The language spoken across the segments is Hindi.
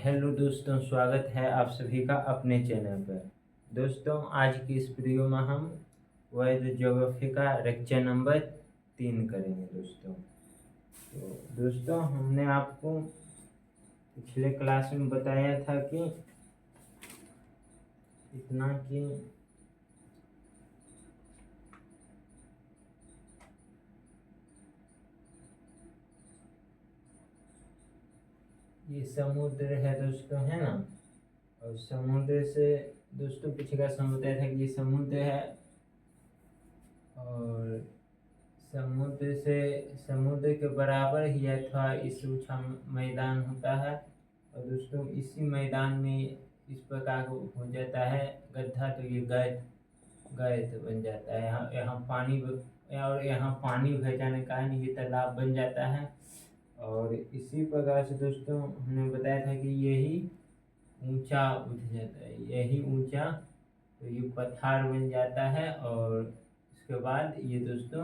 हेलो दोस्तों, स्वागत है आप सभी का अपने चैनल पर। दोस्तों, आज की इस वीडियो में हम वर्ल्ड ज्योग्राफी का लेक्चर नंबर 3 करेंगे। दोस्तों हमने आपको पिछले क्लास में बताया था कि इतना कि ये समुद्र है दोस्तों, है ना। और समुद्र से दोस्तों पीछे का समय बताया था कि ये समुद्र है और समुद्र के बराबर ही अथवा इससे ऊंचा मैदान होता है। और दोस्तों इसी मैदान में इस प्रकार हो जाता है गड्ढा, तो ये गैत बन जाता है। यहाँ पानी भर जाने के कारण ये तालाब बन जाता है। और इसी प्रकार से दोस्तों हमने बताया था कि यही ऊंचा उठ जाता है, यही ऊंचा, तो ये पठार बन जाता है। और इसके बाद ये दोस्तों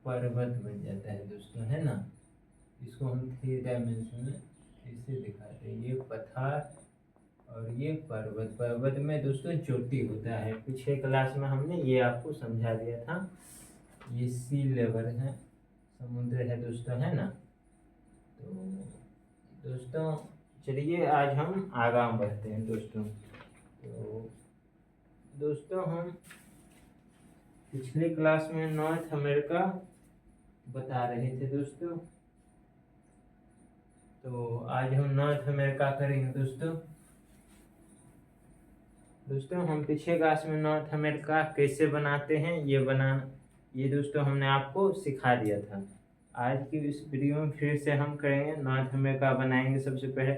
पर्वत बन जाता है दोस्तों, है ना। इसको हम 3 डायमेंशन में ऐसे दिखाते हैं, ये पठार और ये पर्वत में दोस्तों चोटी होता है। पिछले क्लास में हमने ये आपको समझा दिया था। ये सी लेवल है, समुद्र है दोस्तों, है ना। तो दोस्तों चलिए आज हम आगे बढ़ते हैं दोस्तों। तो दोस्तों हम पिछले क्लास में नॉर्थ अमेरिका बता रहे थे दोस्तों, तो आज हम नॉर्थ अमेरिका करेंगे दोस्तों हम पिछले क्लास में नॉर्थ अमेरिका कैसे बनाते हैं ये दोस्तों हमने आपको सिखा दिया था। आज की इस वीडियो में फिर से हम करेंगे, नॉर्थ अमेरिका बनाएंगे सबसे पहले।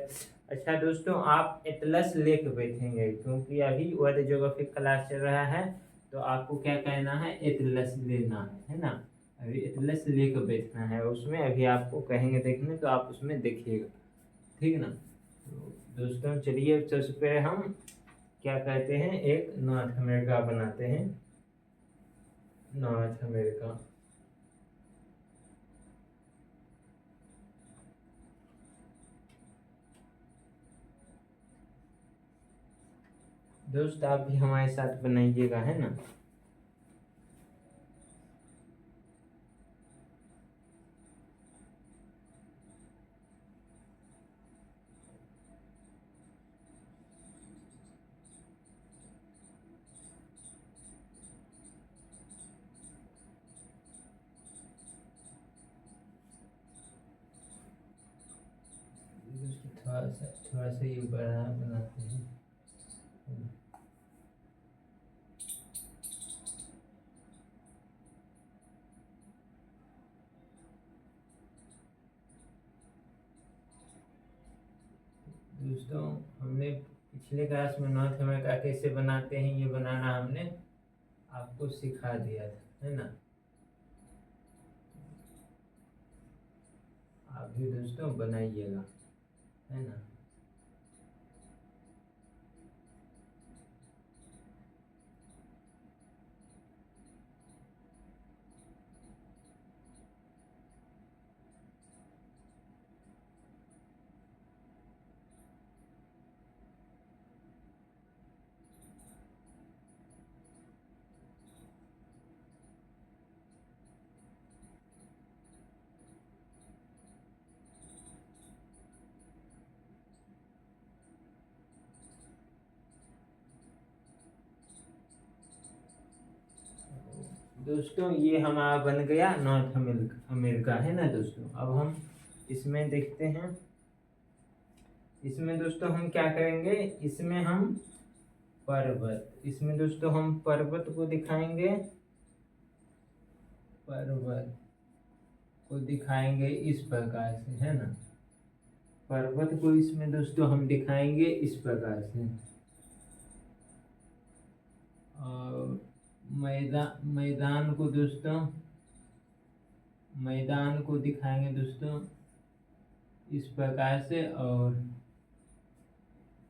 अच्छा दोस्तों, आप एटलस लेके बैठेंगे क्योंकि अभी वर्ल्ड ज्योग्राफी क्लास चल रहा है, तो आपको क्या कहना है, एटलस लेना है ना। अभी एटलस लेकर बैठना है, उसमें अभी आपको कहेंगे देखने, तो आप उसमें देखिएगा, ठीक ना। तो दोस्तों चलिए सबसे पहले हम क्या कहते हैं, एक नॉर्थ अमेरिका बनाते हैं। नॉर्थ अमेरिका दोस्त आप भी हमारे साथ बनाइएगा, है ना। थोड़ा सा ये बड़ा बनाते हैं। दोस्तों हमने पिछले क्लास में नॉर्थ अमेरिका कैसे बनाते हैं ये बनाना हमने आपको सिखा दिया था, है ना। आप भी दोस्तों बनाइएगा, है ना। दोस्तों ये हमारा बन गया नॉर्थ अमेरिका, है ना दोस्तों। अब हम इसमें देखते हैं, इसमें दोस्तों हम क्या करेंगे, इसमें दोस्तों हम पर्वत को दिखाएंगे, इस प्रकार से, है ना। पर्वत को इसमें दोस्तों हम दिखाएंगे इस प्रकार से। और मैदान को दिखाएंगे दोस्तों इस प्रकार से। और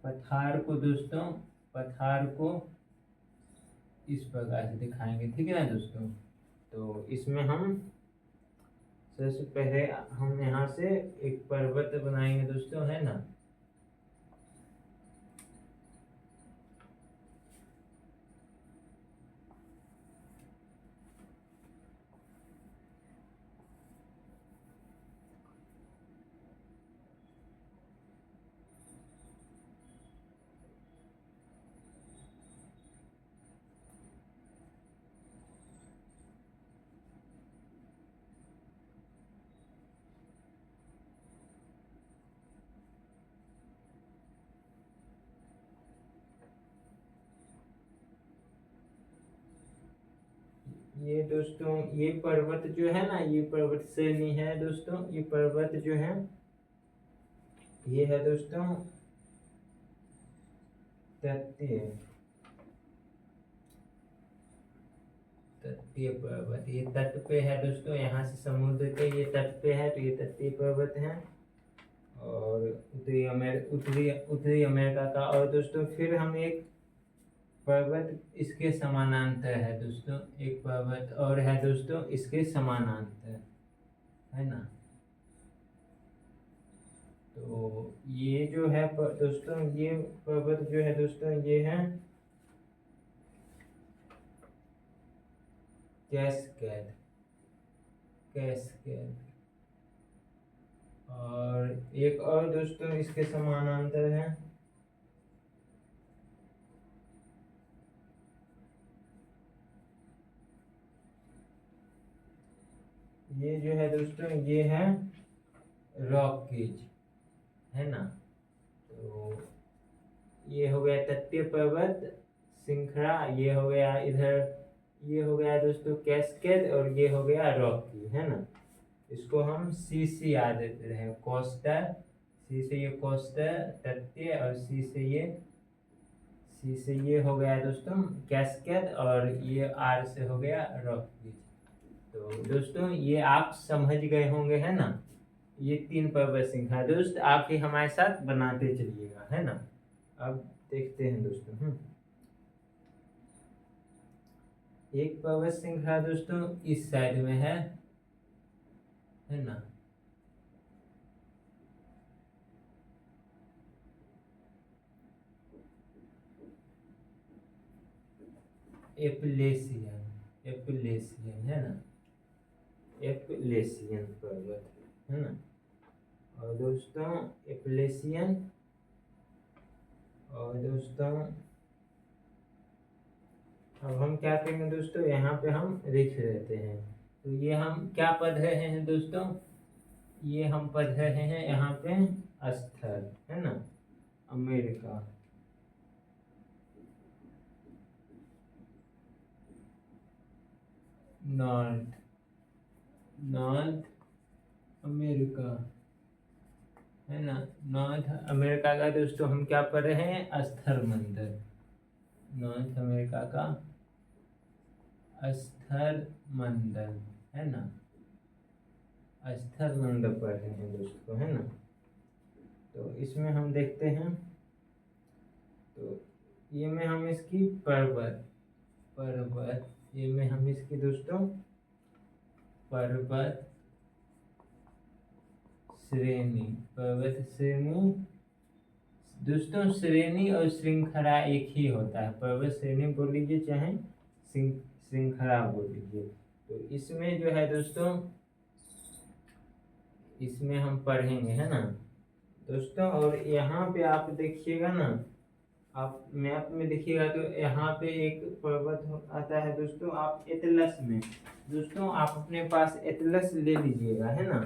पठार को इस प्रकार से दिखाएंगे, ठीक है ना दोस्तों। तो इसमें हम सबसे पहले हम यहाँ से एक पर्वत बनाएंगे दोस्तों, है ना। ये दोस्तों ये पर्वत जो है ना, ये पर्वत श्रेणी है दोस्तों। ये पर्वत जो है ये है दोस्तों तटीय तटीय पर्वत। ये तट पे है दोस्तों, यहाँ से समुद्र के ये तट पे है, तो ये तटीय पर्वत है। और उत्तरी अमेरिका का। और दोस्तों फिर हम एक पर्वत इसके समानांतर है दोस्तों, एक पर्वत और है दोस्तों इसके समानांतर, है ना। तो ये जो है दोस्तों, ये पर्वत जो है दोस्तों ये है कैस्केड। और एक और दोस्तों इसके समानांतर है ये जो है दोस्तों ये है रॉकीज, है ना। तो ये हो गया तटीय पर्वत श्रृंखला, ये हो गया इधर, ये हो गया दोस्तों कैस्केड, और ये हो गया रॉकी, है ना। इसको हम सी याद रहे, कोस्टल। सी से ये कोस्टल तटीय, और सी से ये हो गया दोस्तों कैस्केड, और ये आर से हो गया रॉकी। तो दोस्तों ये आप समझ गए होंगे, है ना। ये 3 पर्वत श्रृंखला दोस्त आप ही हमारे साथ बनाते चलिएगा, है ना। अब देखते हैं दोस्तों। एक पर्वत श्रृंखला दोस्तों इस साइड में है ना। एपलेसियन है ना, एपलेसियन पर्वत, है ना। और दोस्तों एपलेसियन, और दोस्तों अब हम क्या करेंगे दोस्तों, यहाँ पे हम लिख लेते हैं। तो ये हम क्या पढ़ रहे हैं दोस्तों, ये हम पढ़ रहे हैं यहाँ पे स्थल, है ना, अमेरिका। नॉर्थ अमेरिका, है ना। नॉर्थ अमेरिका का दोस्तों हम क्या पढ़ रहे हैं, स्थल मंडल। नॉर्थ अमेरिका का स्थल मंडल, है ना, स्थल मंडल पढ़ रहे हैं दोस्तों, है ना। तो इसमें हम देखते हैं, तो ये में हम इसकी पर्वत, ये में हम इसकी दोस्तों पर्वत श्रेणी दोस्तों। श्रेणी और श्रृंखला एक ही होता है, पर्वत श्रेणी बोल लीजिए चाहे श्रृंखला बोल लीजिए। तो इसमें जो है दोस्तों, इसमें हम पढ़ेंगे, है ना दोस्तों। और यहाँ पे आप देखिएगा ना, आप मैप में देखिएगा तो यहाँ पे एक पर्वत आता है दोस्तों। आप एटलस में दोस्तों आप अपने पास एटलस ले लीजिएगा, है ना।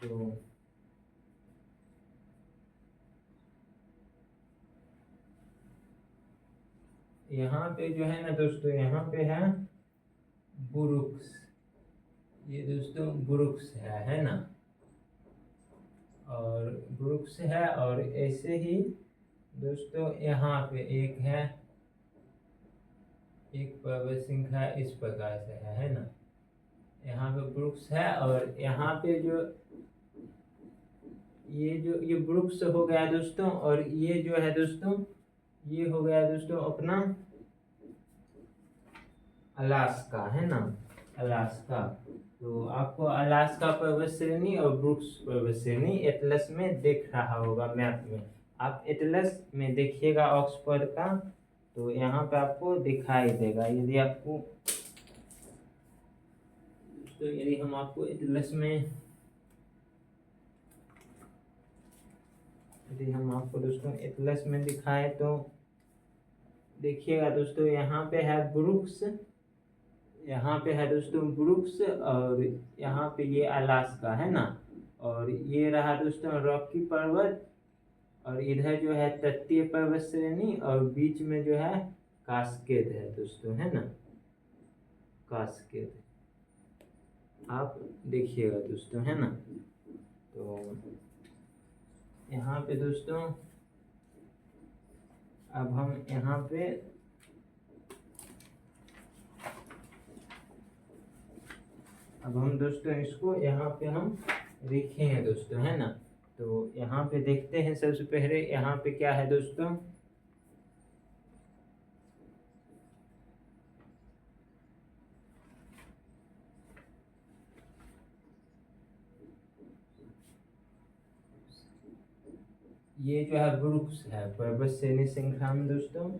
तो यहाँ पे जो है ना दोस्तों, यहाँ पे है बुरुक्स, ये दोस्तों बुरुक्स है ना। और बुरुक्स है, और ऐसे ही दोस्तों यहाँ पे एक है, एक पर्वत श्रृंखला इस प्रकार से है ना। यहाँ पे ब्रुक्स है, और यहाँ पे जो ये ब्रुक्स हो गया दोस्तों। और ये जो है दोस्तों, ये हो गया दोस्तों अपना अलास्का, है ना, अलास्का। तो आपको अलास्का पर्वत श्रेणी और ब्रुक्स पर्वत श्रेणी एटलस में दिख रहा होगा मैप में। आप एटलस में देखिएगा ऑक्सफोर्ड का, तो यहाँ पे आपको दिखाई देगा। यदि आपको तो यदि हम आपको एटलस में, यदि हम आपको दोस्तों एटलस में दिखाए तो देखिएगा दोस्तों, यहाँ पे है ब्रुक्स, यहाँ पे है दोस्तों ब्रुक्स, और यहाँ पे ये अलास्का, है ना। और ये रहा दोस्तों रॉकी पर्वत, और इधर जो है तटीय पर्वत श्रेणी, और बीच में जो है कास्केड है दोस्तों, है ना। कास्केड, आप देखिएगा दोस्तों, है ना। तो यहाँ पे दोस्तों अब हम यहाँ पे दोस्तों इसको यहाँ पे हम लिखेंगे दोस्तों, है ना। तो यहाँ पे देखते हैं सबसे पहले यहाँ पे क्या है दोस्तों। ये जो है वृक्ष है, पर्वत श्रेणी श्रृंखला में दोस्तों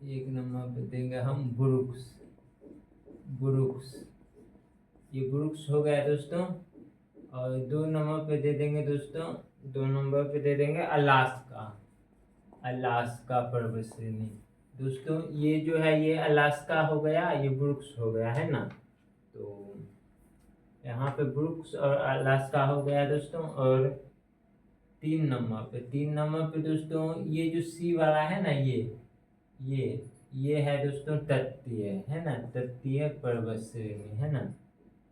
1 नंबर पे देंगे हम वृक्ष। ये वृक्ष हो गया दोस्तों। और 2 नंबर पे दे देंगे दोस्तों, 2 नंबर पे दे देंगे अलास्का पर्वत श्रेणी। दोस्तों ये जो है ये अलास्का हो गया, ये वृक्ष हो गया, है ना। तो यहाँ पे वृक्ष और अलास्का हो गया दोस्तों। और 3 नंबर पे दोस्तों ये जो सी वाला है ना, ये है दोस्तों तत्तीय, है ना, तत्तीय पर्वत श्रेणी, है ना।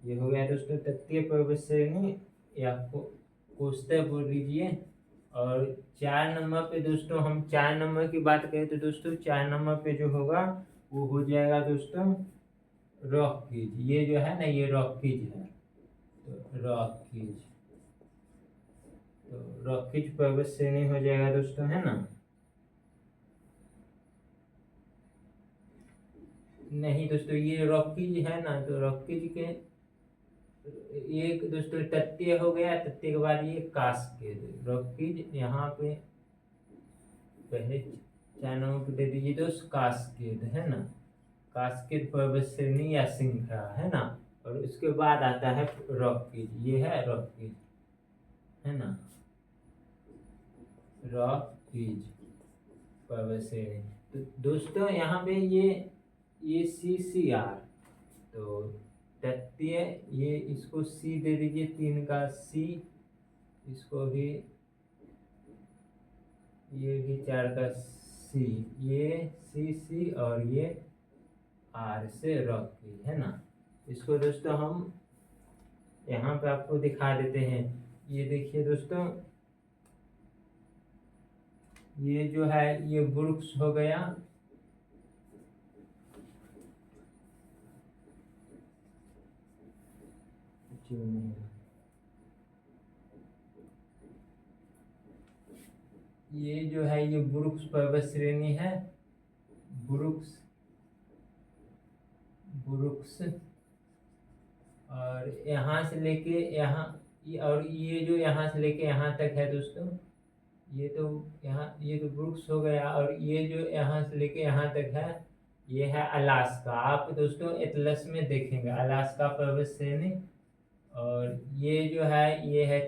ये हो गया दोस्तों तत्तीय पर्वत श्रेणी, या कोष्टक बोल दीजिए। और 4 नंबर पे दोस्तों हम 4 नंबर की बात करें तो दोस्तों 4 नंबर पे जो होगा वो हो जाएगा दोस्तों रॉकीज। ये जो है ना ये रॉकीज है, तो रॉकीज पर्वत श्रेणी हो जाएगा दोस्तों, है ना। नहीं दोस्तों ये रॉकीज है ना, तो रॉकीज के एक दोस्तों तत्तीय हो गया, तत्तीय के बाद ये कास्केड। रॉकीज यहाँ पे पहले 4 नंबर पे दे दीजिए दोस्त कास्केड, है ना। कास्केड पर्वत श्रेणी या श्रृंखला, है ना। और उसके बाद आता है रॉकीज, ये है रॉकीज, है ना, रॉकीज पर्वत श्रेणी। तो दोस्तों यहाँ पे ये CCR, तो तत्तीय, ये इसको C दे दीजिए, 3 का C, इसको भी, ये भी 4 का C, ये C और ये R से रॉकी, है ना। इसको दोस्तों हम यहाँ पे आपको दिखा देते हैं। ये देखिए दोस्तों, ये जो है ये वृक्ष हो गया, ये जो है ये वृक्ष पर्वत श्रेणी है, वृक्ष। और यहाँ से लेके यहाँ, और ये जो यहाँ से लेके यहाँ तक है दोस्तों, ये तो यहाँ, ये तो वृक्ष हो गया। और ये जो यहाँ से लेके यहाँ तक है ये है अलास्का। आप दोस्तों एटलस में देखेंगे अलास्का पर्वत श्रेणी। और ये जो है ये है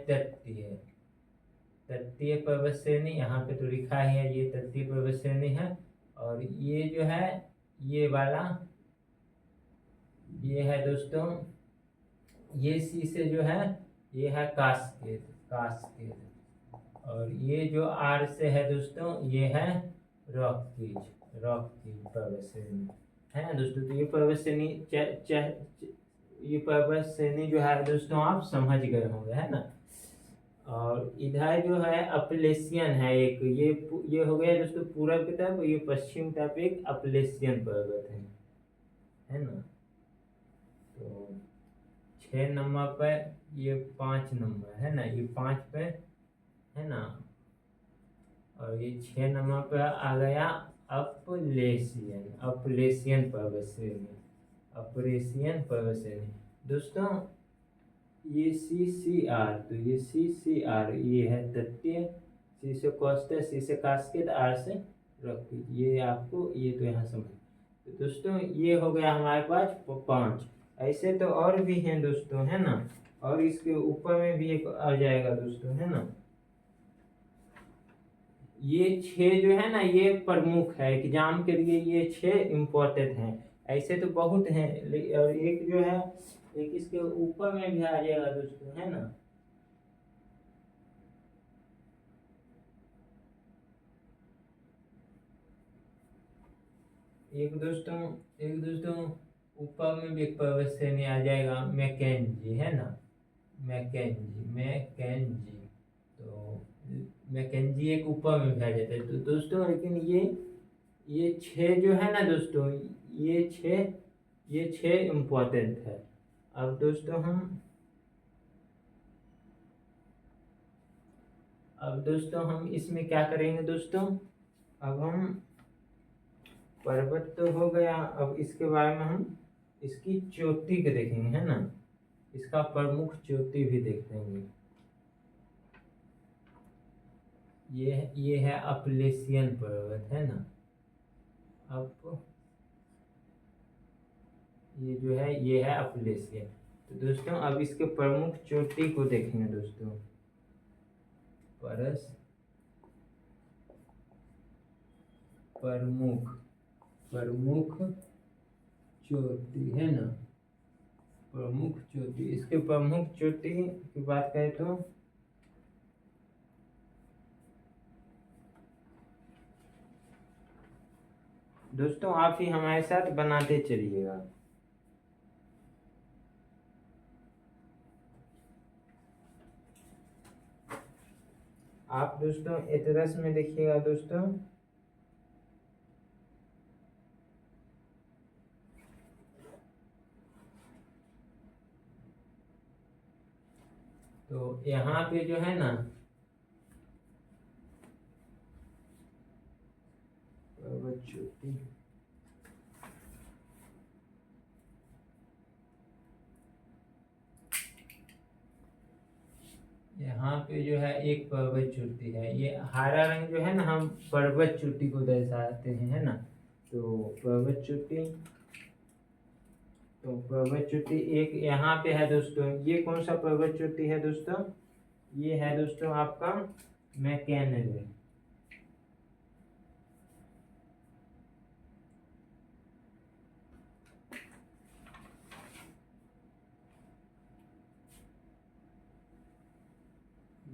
तत्तीय पर्वत श्रेणी, यहाँ पे तो लिखा है ये तत्तीय पर्वत श्रेणी है। और ये जो है ये वाला, ये है दोस्तों, ये सी से जो है ये है कास्केड। और ये जो आर से है दोस्तों ये है रॉकीज पर्वत श्रेणी, है ना दोस्तों। तो ये पर्वत श्रेणी ये पर्वत श्रेणी जो है दोस्तों आप समझ गए होंगे, है ना। और इधर जो है अपलेशियन है एक, ये हो गया दोस्तों पूरब की तरफ, ये पश्चिम तरफ एक अपलेशियन पर्वत है ना। तो 6 नंबर पे ये 5 नंबर, है ना, ये 5 पे, है ना। और ये 6 नंबर पे आ गया अपलेशियन पर्वत श्रेणी दोस्तों। ये CCR, तो ये CCR ये है तत्तीय, C से कोष्टक, C से कास्केड, R से रॉकीज। ये आपको ये तो यहाँ समझ। तो दोस्तों ये हो गया हमारे पास 5। ऐसे तो और भी हैं दोस्तों, है ना। और इसके ऊपर में भी एक आ जाएगा दोस्तों, है ना। ये 6 जो है ना ये प्रमुख है एग्जाम के लिए, ये 6 इम्पोर्टेंट हैं। ऐसे तो बहुत हैं, और एक जो है एक इसके ऊपर में भी आ जाएगा दोस्तों, है ना। एक दोस्तों ऊपर में भी एक पर्वत श्रेणी आ जाएगा, मैकेंजी, है ना, मैकेंजी। तो मैकेंजी एक ऊपर में भी आ जाता है। तो दोस्तों लेकिन ये 6 जो है ना दोस्तों, ये 6 इम्पोर्टेंट है। अब दोस्तों हम इसमें क्या करेंगे दोस्तों, अब हम पर्वत तो हो गया, अब इसके बारे में हम इसकी चोटी को देखेंगे, है ना, इसका प्रमुख चोटी भी देखेंगे। ये है अपलेशियन पर्वत, है ना। अब ये है अपलेशियन। तो दोस्तों अब इसके प्रमुख चोटी को देखेंगे दोस्तों, प्रमुख चोटी, है ना, प्रमुख चोटी। इसके प्रमुख चोटी की बात करें तो दोस्तों आप ही हमारे साथ बनाते चलिएगा। आप दोस्तों एटलस में देखिएगा दोस्तों, तो यहाँ पे जो है ना चोटी, यहाँ पे जो है एक पर्वत चोटी है। ये हरा रंग जो है ना, हम पर्वत चोटी को दर्शाते हैं, है ना। तो पर्वत चोटी एक यहाँ पे है दोस्तों। ये कौन सा पर्वत चोटी है दोस्तों, ये है दोस्तों आपका मैकेनरे।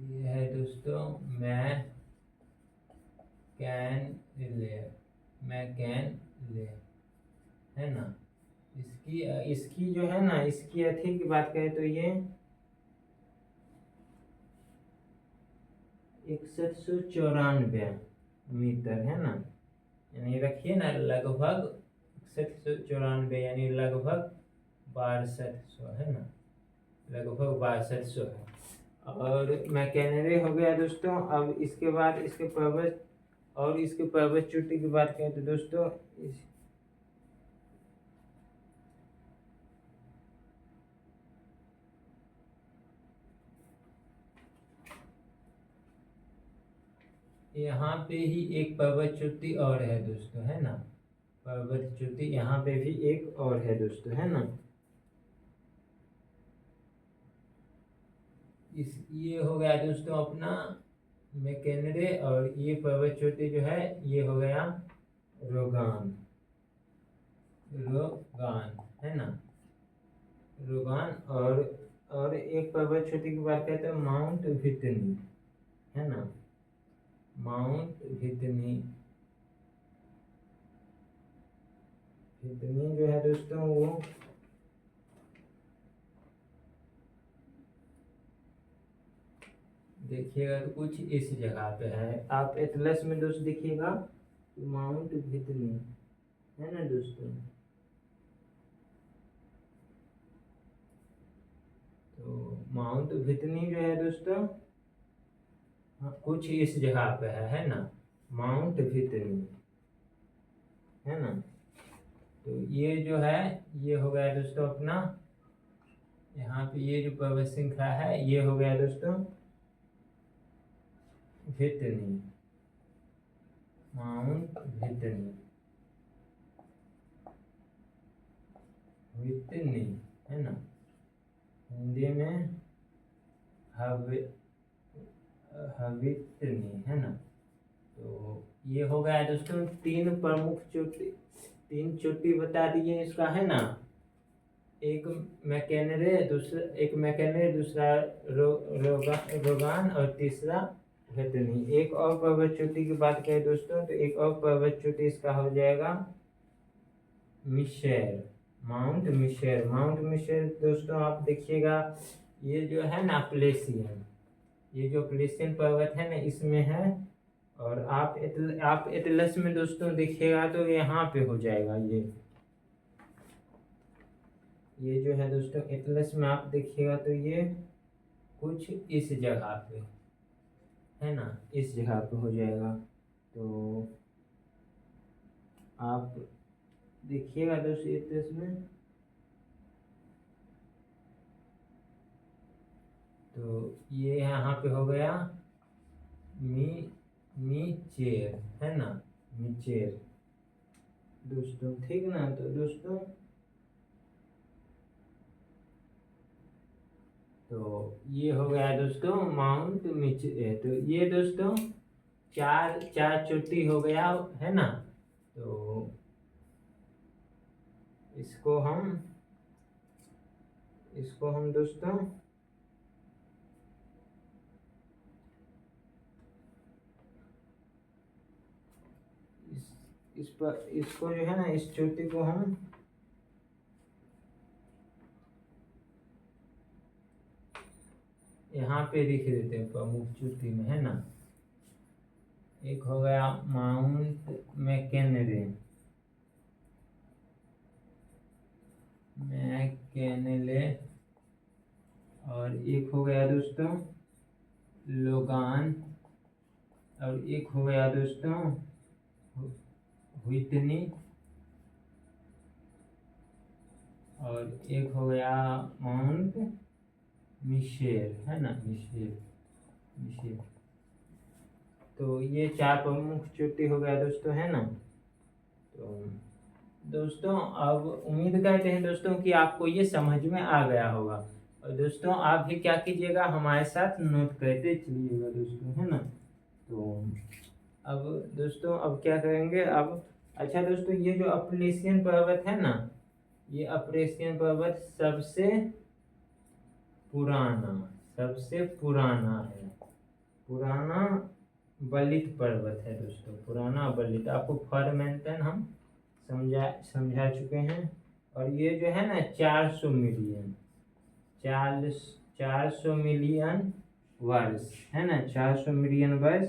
ये है दोस्तों मैकेनले, है ना। इसकी जो है ना, इसकी अथी की बात करें तो ये 6194 मीटर, है ना, यानी रखिए ना लगभग 6194, यानी लगभग 6200, है ना, लगभग 6200 है। और मैकेनरे हो गया दोस्तों। अब इसके बाद इसके पर्वत चोटी की बात करें तो दोस्तों यहाँ पे ही एक पर्वत चोटी और है दोस्तों, है ना, पर्वत चोटी यहाँ पे भी एक और है दोस्तों, है ना। ये हो गया दोस्तों अपना मैकेनरे। और ये पर्वत चोटी जो है ये हो गया रोगान, है ना, रोगान। और एक पर्वत चोटी की बात करते हैं माउंट वितनी, है ना, माउंट वितनी जो है दोस्तों वो देखिएगा तो कुछ इस जगह पे है। आप एटलस में दोस्त देखिएगा तो माउंट वितनी, है ना दोस्तों। तो माउंट वितनी जो है दोस्तों कुछ इस जगह पे है ना, माउंट वितनी, है ना। तो ये जो है ये हो गया दोस्तों अपना, यहाँ पे ये जो पर्वत श्रृंखला है ये हो गया दोस्तों वितनी, माउंट वितनी, है ना, हिंदी में वितनी, है ना। तो ये हो गया दोस्तों 3 प्रमुख चोटी, 3 चोटी बता दिए इसका, है ना। एक मैकेनरे, दूसरा रोगान और तीसरा वितनी। एक और पर्वत चोटी की बात करें दोस्तों तो एक और पर्वत चोटी इसका हो जाएगा मिशेर, माउंट मिशेर। माउंट मिशेर दोस्तों आप देखिएगा, ये जो है ना प्लेसियन, ये जो प्लेसियन पर्वत है ना इसमें है। और आप एटलस में दोस्तों देखिएगा तो यहाँ पे हो जाएगा ये जो है दोस्तों एटलस में आप देखिएगा तो ये कुछ इस जगह पे है ना, इस जगह पे हो जाएगा। तो आप देखिएगा दोस्तों एटलस में, तो ये यहाँ पे हो गया मीचेर है ना, मीचेर दोस्तों, ठीक ना। तो दोस्तों तो ये हो गया दोस्तों माउंट मिचेर। तो ये दोस्तों चार चोटी हो गया है ना। तो इसको हम दोस्तों इस पर इसको जो है ना, इस चोटी को हम यहाँ पे लिख देते हैं प्रमुख चोटी में है ना। एक हो गया माउंट मैकेनले, और एक हो गया दोस्तों लोगान, और एक हो गया दोस्तों व्हिटनी, और एक हो गया माउंट मिशेर है ना, मिशेर। तो ये चार प्रमुख चोटी हो गया दोस्तों है ना। तो दोस्तों अब उम्मीद करते हैं दोस्तों कि आपको ये समझ में आ गया होगा। और दोस्तों आप भी क्या कीजिएगा, हमारे साथ नोट करते चलिएगा दोस्तों है ना। तो अब दोस्तों अब क्या करेंगे अब, अच्छा दोस्तों ये जो अपलेशियन पर्वत है ना, ये अपलेशियन पर्वत सबसे पुराना है, पुराना बलित पर्वत है दोस्तों, पुराना बलित। आपको फॉर्मेंटन हम समझा चुके हैं। और ये जो है ना 400 मिलियन वर्ष है ना, 400 मिलियन वर्ष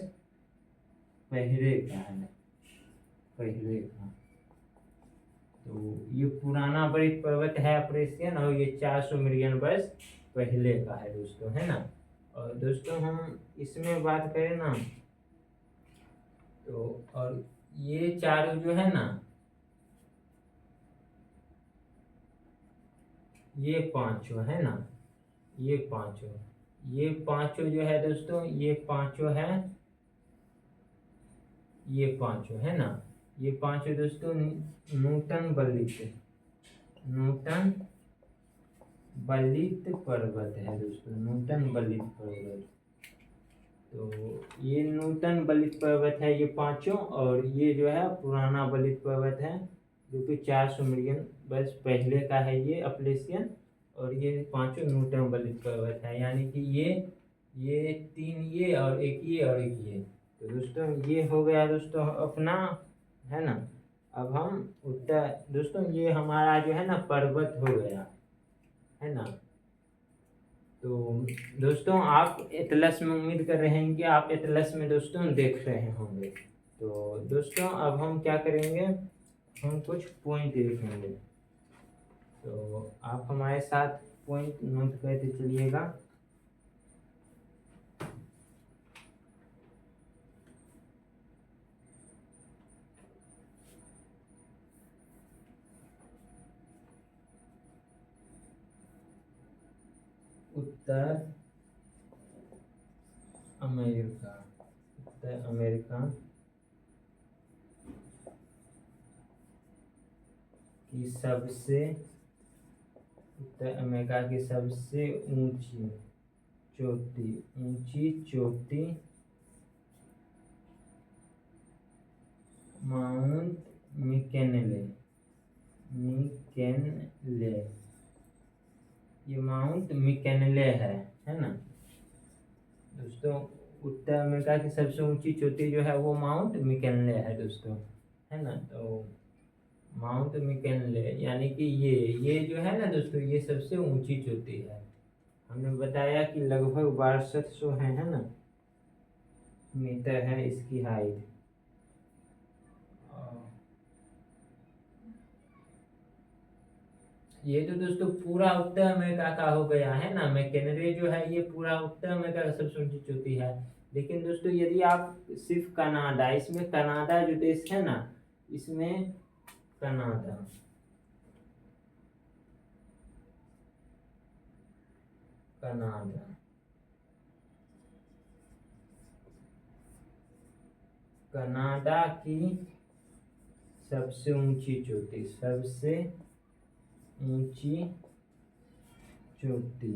पहले का है, पहले का। तो ये पुराना बलित पर्वत है अपलेशियन, और ये 400 मिलियन वर्ष पहले का है दोस्तों है ना। और दोस्तों हम इसमें बात करें ना, तो और ये चारों जो है ना, ये पांचों है ना, ये पांचों जो है दोस्तों, ये पांचों है ना, ये पांचों दोस्तों नूतन बलित पर्वत है दोस्तों, नूतन बलित पर्वत। तो ये नूतन बलित पर्वत है ये पांचों, और ये जो है पुराना बलित पर्वत है जो कि 400 मिलियन वर्ष पहले का है ये अपलेशियन। और ये पांचों नूतन बलित पर्वत है, यानी कि ये 3 ये और एक ये और एक ये। तो दोस्तों ये हो गया दोस्तों अपना है ना। अब हम उत्तर दोस्तों, ये हमारा जो है ना पर्वत हो गया है ना। तो दोस्तों आप एटलस में, उम्मीद कर रहे हैं कि आप एटलस में दोस्तों देख रहे होंगे। तो दोस्तों अब हम क्या करेंगे, हम कुछ पॉइंट लिखेंगे। तो आप हमारे साथ पॉइंट नोट करते चलिएगा। उत्तर अमेरिका की सबसे उत्तर अमेरिका की सबसे ऊंची चोटी माउंट मैकेनले, ये माउंट मैकेनले है ना दोस्तों। उत्तर अमेरिका की सबसे ऊंची चोटी जो है वो माउंट मैकेनले है दोस्तों है ना। तो माउंट मैकिनले, यानी कि ये जो है ना दोस्तों, ये सबसे ऊंची चोटी है। हमने बताया कि लगभग 6200 है ना मीटर है इसकी हाइट। ये तो दोस्तों पूरा उत्तर अमेरिका का हो गया है ना, मैकिनले जो है ये पूरा उत्तर अमेरिका का सबसे ऊंची चोटी है। लेकिन दोस्तों यदि आप सिर्फ कनाडा, इसमें कनाडा जो देश है ना, इसमें कनाडा, कनाडा कनाडा की सबसे ऊंची चोटी, सबसे ऊंची चोटी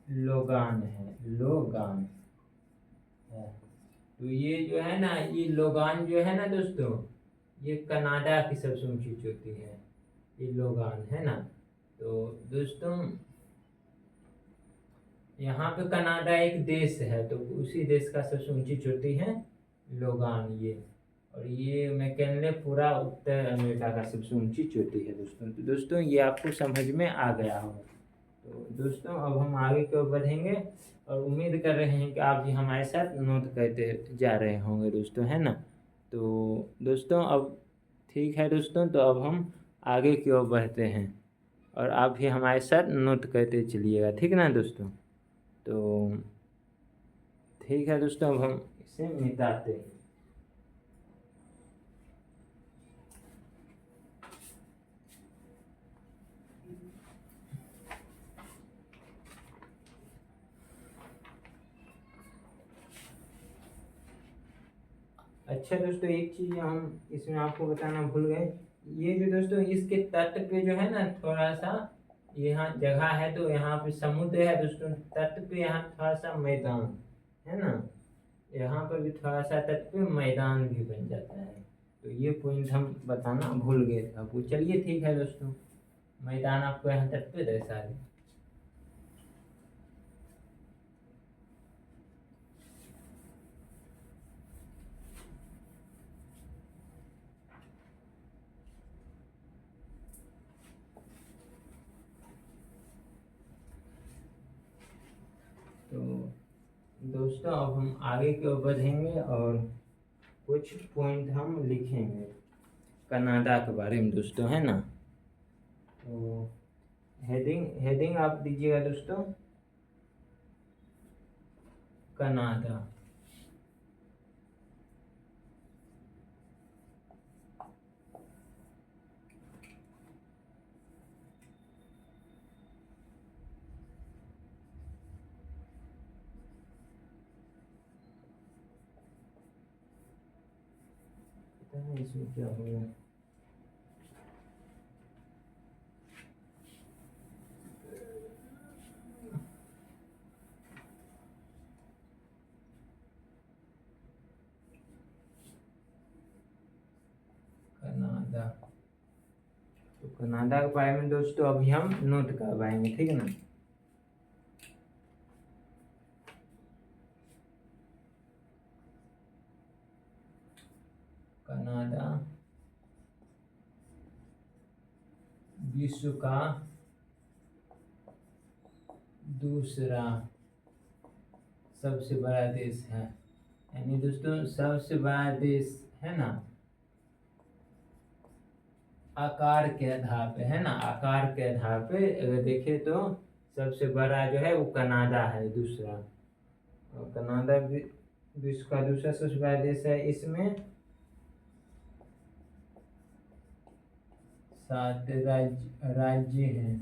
लोगान है, लोगान है। तो ये जो है ना, ये लोगान जो है ना दोस्तों, ये कनाडा की सबसे ऊंची चोटी है, ये लोगान है ना। तो दोस्तों यहाँ पे कनाडा एक देश है, तो उसी देश का सबसे ऊंची चोटी है लोगान ये। और ये मैकिनले पूरा उत्तर अमेरिका का सबसे ऊंची चोटी है दोस्तों। तो दोस्तों ये आपको समझ में आ गया होगा। तो दोस्तों अब हम आगे की ओर बढ़ेंगे और उम्मीद कर रहे हैं कि आप भी हमारे साथ नोट करते जा रहे होंगे दोस्तों, है ना। तो दोस्तों अब ठीक है दोस्तों, तो अब हम आगे की ओर बढ़ते हैं और आप भी हमारे साथ नोट करते चलिएगा, ठीक ना दोस्तों। तो ठीक है दोस्तों, अब हम इसे मिटाते हैं। अच्छा दोस्तों, एक चीज़ हम इसमें आपको बताना भूल गए, ये जो दोस्तों इसके तट पे जो है ना थोड़ा सा यहाँ जगह है, तो यहाँ पे समुद्र है दोस्तों, तट पे यहाँ थोड़ा सा मैदान है ना, यहाँ पर भी थोड़ा सा तट पे मैदान भी बन जाता है। तो ये पॉइंट हम बताना भूल गए थे आपको। चलिए ठीक है दोस्तों, मैदान आपको यहाँ तट पे दर्शा दें। तो दोस्तों अब हम आगे की ओर बढ़ेंगे और कुछ पॉइंट हम लिखेंगे कनाडा के बारे में दोस्तों, है ना। तो हेडिंग हेडिंग आप दीजिएगा दोस्तों, कनाडा। पता नहीं इसमें क्या हो गया। कनाडा, तो कनाडा के बारे में दोस्तों अभी हम नोट करवाएंगे, ठीक है ना। कनाडा विश्व का दूसरा सबसे बड़ा देश है, यानी दोस्तों सबसे बड़ा देश है ना, आकार के आधार पे है ना, आकार के आधार पे अगर देखें तो सबसे बड़ा जो है वो कनाडा है दूसरा। और कनाडा विश्व का दूसरा सबसे बड़ा देश है। इसमें 7 राज्य हैं,